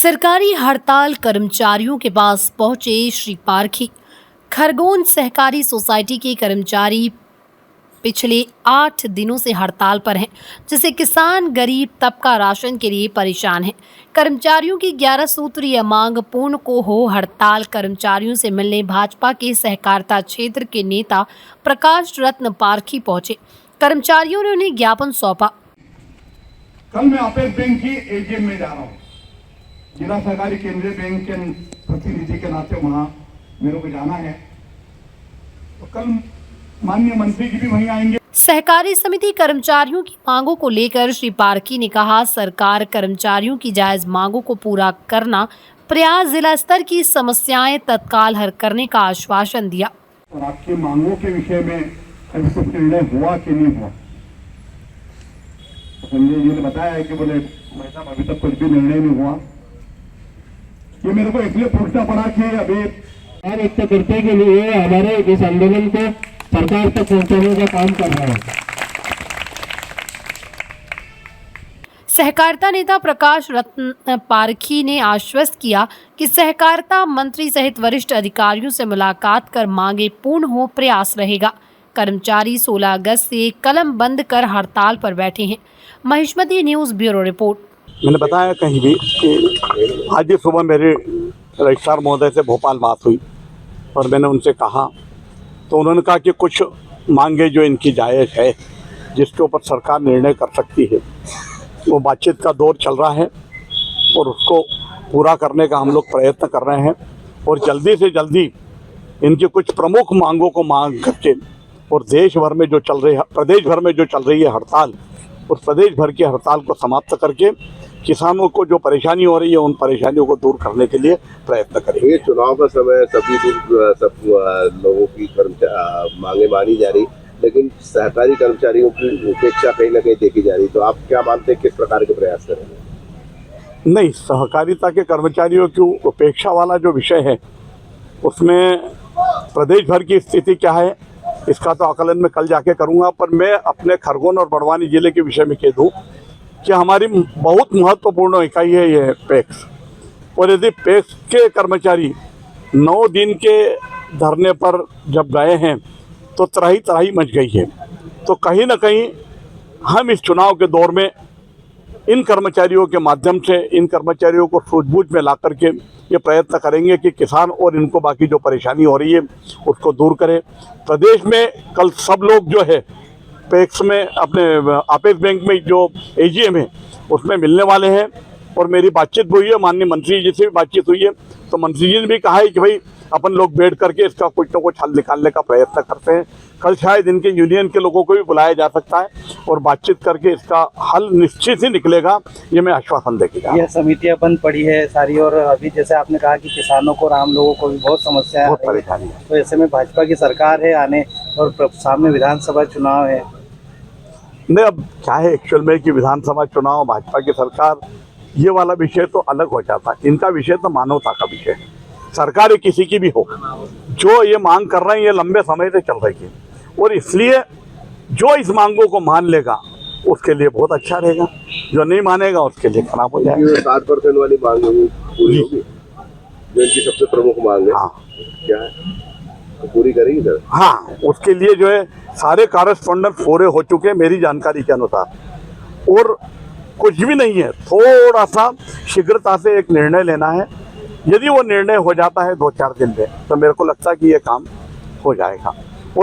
सरकारी हड़ताल कर्मचारियों के पास पहुंचे श्री पारखी। खरगोन सहकारी सोसाइटी के कर्मचारी पिछले 8 दिनों से हड़ताल पर हैं, जिससे किसान गरीब तबका राशन के लिए परेशान है। कर्मचारियों की 11 सूत्रीय मांग पूर्ण को हो हड़ताल कर्मचारियों से मिलने भाजपा के सहकारिता क्षेत्र के नेता प्रकाश रत्न पारखी पहुंचे। कर्मचारियों ने उन्हें ज्ञापन सौंपा। कल मैं अपेक्स बैंक की एजीएम में जा रहा हूँ। जिला सहकारी केंद्रीय बैंक के प्रतिनिधि के नाते वहां मेरे को जाना है, तो कल माननीय मंत्री जी भी वहीं आएंगे। सहकारी समिति कर्मचारियों की मांगों को लेकर श्री पारखी ने कहा, सरकार कर्मचारियों की जायज मांगों को पूरा करना प्रयास जिला स्तर की समस्याएं तत्काल हल करने का आश्वासन दिया। और आपकी मांगों के विषय में अभी कुछ निर्णय हुआ कि नहीं हुआ, संजय जी ने बताया है कि बोले भाई साहब अभी तक कुछ भी निर्णय नहीं हुआ। ये मेरे को इसलिए पूछना पड़ा कि अभी व्यक्त करने के लिए हमारे इस आंदोलन को सरकार तक पहुंचाने का काम कर रहे हैं। सहकारिता नेता प्रकाश रत्न पारखी ने आश्वस्त किया कि सहकारिता मंत्री सहित वरिष्ठ अधिकारियों से मुलाकात कर मांगे पूर्ण हो प्रयास रहेगा। कर्मचारी 16 अगस्त से कलम बंद कर हड़ताल पर बैठे हैं। Mahishmati news bureau report. मैंने बताया कहीं भी कि आज सुबह मेरे रजिस्ट्रार महोदय से भोपाल बात हुई और मैंने उनसे कहा, तो उन्होंने कहा कि कुछ मांगे जो इनकी जायज़ है, जिसके ऊपर सरकार निर्णय कर सकती है, वो बातचीत का दौर चल रहा है और उसको पूरा करने का हम लोग प्रयत्न कर रहे हैं। और जल्दी से जल्दी इनकी कुछ प्रमुख मांगों को मांग करके और देश भर में जो चल रही है, प्रदेश भर में जो चल रही है हड़ताल, उस प्रदेश भर की हड़ताल को समाप्त करके किसानों को जो परेशानी हो रही है उन परेशानियों को दूर करने के लिए प्रयत्न करेंगे। चुनाव का समय सभी सब लोगों की मांगे मानी जा रही, लेकिन सहकारी कर्मचारियों की उपेक्षा कहीं ना कहीं देखी जा रही, तो आप क्या मानते हैं किस प्रकार के प्रयास करेंगे? नहीं, सहकारिता के कर्मचारियों की उपेक्षा वाला जो विषय है उसमें प्रदेश भर की स्थिति क्या है इसका तो आकलन मैं कल जाके करूंगा, पर मैं अपने खरगोन और बड़वानी जिले के विषय में कह दूं कि हमारी बहुत महत्वपूर्ण इकाई है ये पैक्स। और यदि पैक्स के कर्मचारी 9 दिन के धरने पर जब गए हैं तो त्राही मच गई है। तो कहीं ना कहीं हम इस चुनाव के दौर में इन कर्मचारियों के माध्यम से इन कर्मचारियों को सूझबूझ में ला करके ये प्रयत्न करेंगे कि किसान और इनको बाकी जो परेशानी हो रही है उसको दूर करें। प्रदेश में कल सब लोग जो है पैक्स में अपने अपेक्स बैंक में जो एजीएम है उसमें मिलने वाले हैं और मेरी बातचीत हुई है, माननीय मंत्री जी से भी बातचीत हुई है, तो मंत्री जी ने भी कहा है कि भाई अपन लोग बैठ करके इसका कुछ ना कुछ हल निकालने का प्रयत्न करते हैं। कल शायद इनके यूनियन के लोगों को भी बुलाया जा सकता है और बातचीत करके इसका हल निश्चित ही निकलेगा, ये मैं आश्वासन देगा। यह समितियां बंद पड़ी है सारी, और अभी जैसे आपने कहा कि किसानों को और आम लोगों को भी बहुत समस्या है, बहुत परेशानी है। तो ऐसे में भाजपा की सरकार है आने और सामने विधानसभा चुनाव है। नहीं, अब क्या है एक्चुअल में कि विधानसभा चुनाव भाजपा की सरकार ये वाला विषय तो अलग हो जाता है। इनका विषय तो मानवता का विषय है। सरकार किसी की भी हो, जो ये मांग कर रहे हैं ये लंबे समय से चल रही है और इसलिए जो इस मांगों को मान लेगा उसके लिए बहुत अच्छा रहेगा, जो नहीं मानेगा उसके लिए खराब हो जाएगा। 60% वाली मांग पूरी होगी जो इनकी सबसे प्रमुख मांग है। हाँ, क्या है तो पूरी करेंगे सर? हाँ, उसके लिए जो है सारे कॉरेस्पॉन्डेंट पूरे हो चुके हैं मेरी जानकारी के अनुसार, और कुछ भी नहीं है। थोड़ा सा शीघ्रता से एक निर्णय लेना है। यदि वो निर्णय हो जाता है 2-4 दिन में तो मेरे को लगता है कि ये काम हो जाएगा।